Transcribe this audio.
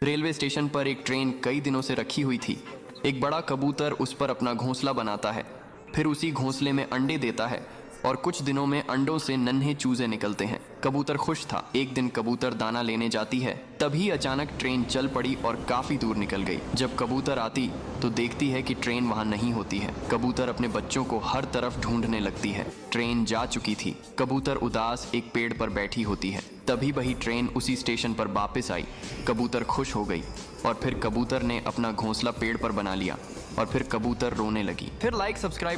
Railway station पर एक train कई दिनों से रखी हुई थी। एक बड़ा कबूतर उस पर अपना घोंसला बनाता है, फिर उसी घोंसले में अंडे देता है और कुछ दिनों में अंडों से नन्हे चूजे निकलते हैं। कबूतर खुश था। एक दिन कबूतर दाना लेने जाती है, तभी अचानक ट्रेन चल पड़ी और काफी दूर निकल गई। जब कबूतर आती तो देखती है कि ट्रेन वहां नहीं होती है। कबूतर अपने बच्चों को हर तरफ ढूंढने लगती है। ट्रेन जा चुकी थी। कबूतर उदास एक पेड़ पर बैठी होती है। तभी वही ट्रेन उसी स्टेशन पर वापस आई। कबूतर खुश हो गई और फिर कबूतर ने अपना घोंसला पेड़ पर बना लिया और फिर कबूतर रोने लगी। फिर लाइक सब्सक्राइब